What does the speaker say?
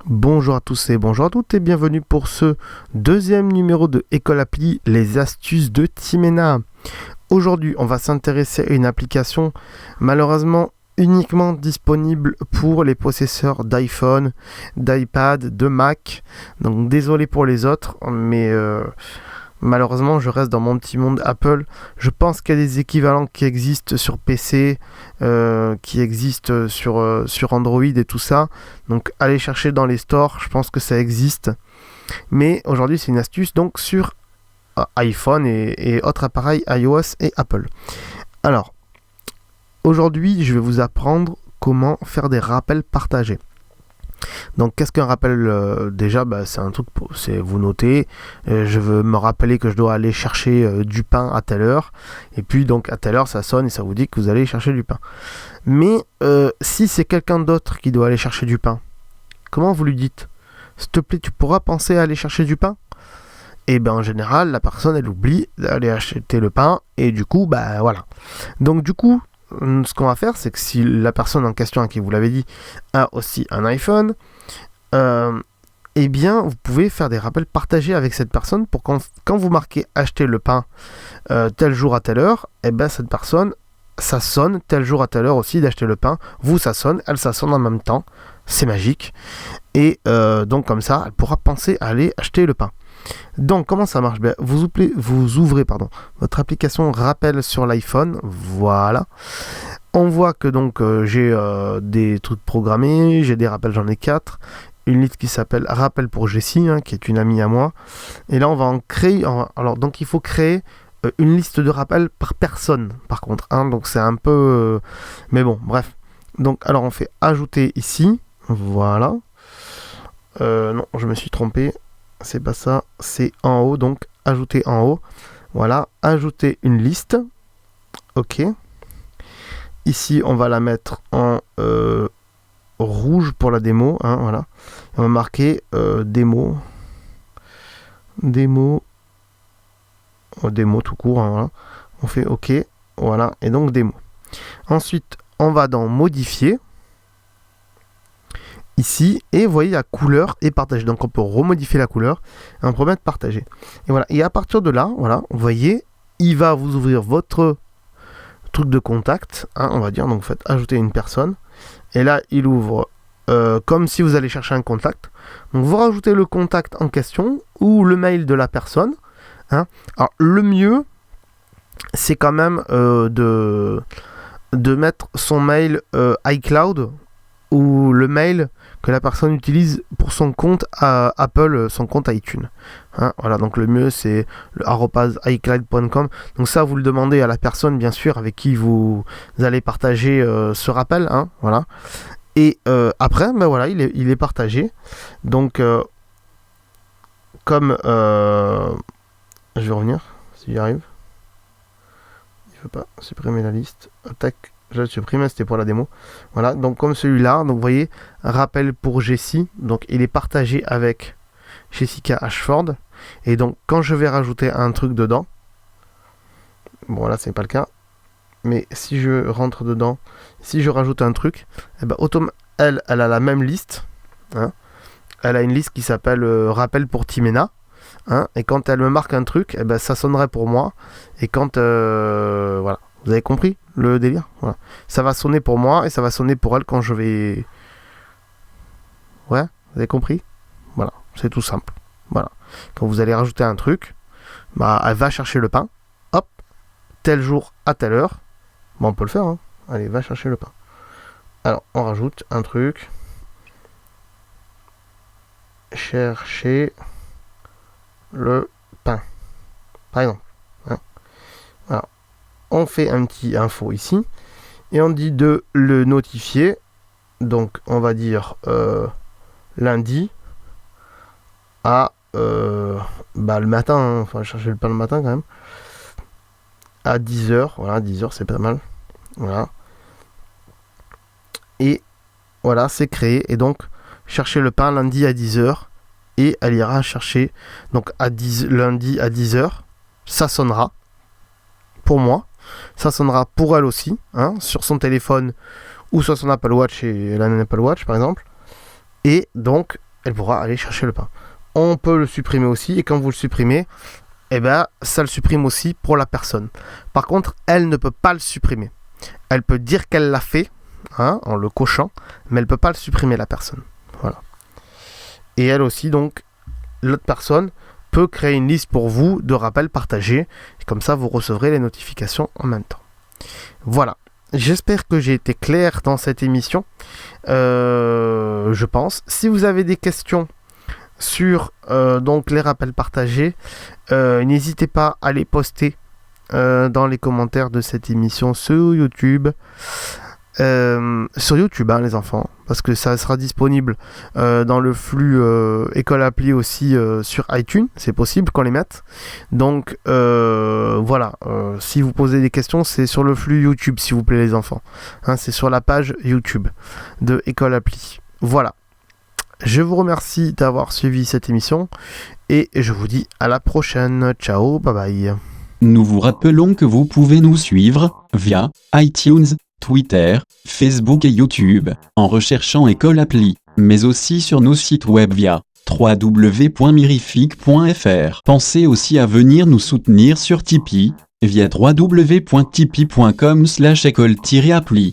Bonjour à tous et bonjour à toutes et bienvenue pour ce deuxième numéro de École Appli, les astuces de Timena. Aujourd'hui, on va s'intéresser à une application malheureusement uniquement disponible pour les possesseurs d'iPhone, d'iPad, de Mac. Donc désolé pour les autres, mais malheureusement, je reste dans mon petit monde Apple. Je pense qu'il y a des équivalents qui existent sur PC, qui existent sur Android et tout ça. Donc, allez chercher dans les stores, je pense que ça existe. Mais aujourd'hui, c'est une astuce donc sur iPhone et autres appareils iOS et Apple. Alors, aujourd'hui, je vais vous apprendre comment faire des rappels partagés. Donc qu'est-ce qu'un rappel déjà c'est un truc, c'est vous notez, je veux me rappeler que je dois aller chercher du pain à telle heure, et puis donc à telle heure ça sonne et ça vous dit que vous allez chercher du pain. Mais si c'est quelqu'un d'autre qui doit aller chercher du pain, comment vous lui dites? S'il te plaît, tu pourras penser à aller chercher du pain? Et en général, la personne elle oublie d'aller acheter le pain, et du coup, voilà. Donc du coup, ce qu'on va faire, c'est que si la personne en question à qui vous l'avez dit a aussi un iPhone, eh bien, vous pouvez faire des rappels partagés avec cette personne pour quand vous marquez acheter le pain tel jour à telle heure, cette personne, ça sonne tel jour à telle heure aussi d'acheter le pain. Vous, ça sonne, elle, ça sonne en même temps. C'est magique. Et donc, comme ça, elle pourra penser à aller acheter le pain. Donc, comment ça marche? Vous ouvrez votre application rappel sur l'iPhone. Voilà. On voit que donc j'ai des trucs programmés, j'ai des rappels, j'en ai 4. Une liste qui s'appelle Rappel pour Jessie, qui est une amie à moi. Et là, on va en créer. Alors, donc, il faut créer une liste de rappels par personne, par contre. Donc, c'est un peu. Mais bon, bref. Donc, alors, on fait ajouter ici. Voilà. Non, je me suis trompé. C'est pas ça, c'est en haut, donc ajouter en haut. Voilà, ajouter une liste. Ok. Ici, on va la mettre en rouge pour la démo. Voilà. Et on va marquer démo. Démo tout court. Voilà. On fait OK. Voilà. Et donc démo. Ensuite, on va dans modifier. Ici, et vous voyez la couleur est partagée, donc on peut remodifier la couleur et on peut mettre partager, et voilà, et à partir de là, voilà, vous voyez, il va vous ouvrir votre truc de contact, on va dire, donc vous faites ajouter une personne, et là il ouvre comme si vous allez chercher un contact, donc vous rajoutez le contact en question ou le mail de la personne, alors le mieux c'est quand même de mettre son mail iCloud ou le mail que la personne utilise pour son compte à Apple, son compte iTunes. Voilà, donc le mieux c'est le @icloud.com. Donc ça, vous le demandez à la personne, bien sûr, avec qui vous allez partager ce rappel. Voilà. Et après, voilà, il est partagé. Donc, comme... je vais revenir, si j'y arrive. Il ne faut pas supprimer la liste. Tac. Je le supprime, c'était pour la démo. Voilà, donc comme celui-là, donc vous voyez, rappel pour Jessie, donc il est partagé avec Jessica Ashford. Et donc quand je vais rajouter un truc dedans, bon là c'est pas le cas, mais si je rentre dedans, si je rajoute un truc, elle a la même liste. Elle a une liste qui s'appelle rappel pour Timena. Et quand elle me marque un truc, ça sonnerait pour moi. Et quand voilà. Vous avez compris le délire? Voilà. Ça va sonner pour moi et ça va sonner pour elle quand je vais... Ouais, vous avez compris? Voilà, c'est tout simple. Voilà. Quand vous allez rajouter un truc, elle va chercher le pain. Hop, tel jour à telle heure. On peut le faire. Allez, va chercher le pain. Alors, on rajoute un truc. Chercher le pain. Par exemple. Voilà. On fait un petit info ici et on dit de le notifier, donc on va dire lundi à le matin, enfin chercher le pain le matin quand même, à 10h, voilà, 10h c'est pas mal, voilà, et voilà, c'est créé, et donc chercher le pain lundi à 10h, et elle ira chercher, donc lundi à 10h, ça sonnera pour moi. Ça sonnera pour elle aussi, sur son téléphone ou sur son Apple Watch, et elle a un Apple Watch par exemple. Et donc, elle pourra aller chercher le pain. On peut le supprimer aussi, et quand vous le supprimez, ça le supprime aussi pour la personne. Par contre, elle ne peut pas le supprimer. Elle peut dire qu'elle l'a fait, en le cochant, mais elle ne peut pas le supprimer, la personne. Voilà. Et elle aussi, donc, l'autre personne peut créer une liste pour vous de rappels partagés. Et comme ça, vous recevrez les notifications en même temps. Voilà. J'espère que j'ai été clair dans cette émission. Je pense. Si vous avez des questions sur donc les rappels partagés, n'hésitez pas à les poster dans les commentaires de cette émission sur YouTube. Sur YouTube, les enfants, parce que ça sera disponible dans le flux École Appli aussi sur iTunes, c'est possible qu'on les mette. Donc voilà, si vous posez des questions, c'est sur le flux YouTube, s'il vous plaît, les enfants. C'est sur la page YouTube de École Appli. Voilà. Je vous remercie d'avoir suivi cette émission et je vous dis à la prochaine. Ciao, bye bye. Nous vous rappelons que vous pouvez nous suivre via iTunes, Twitter, Facebook et YouTube, en recherchant École Appli, mais aussi sur nos sites web via www.mirific.fr. Pensez aussi à venir nous soutenir sur Tipeee, via www.tipeee.com/école-appli.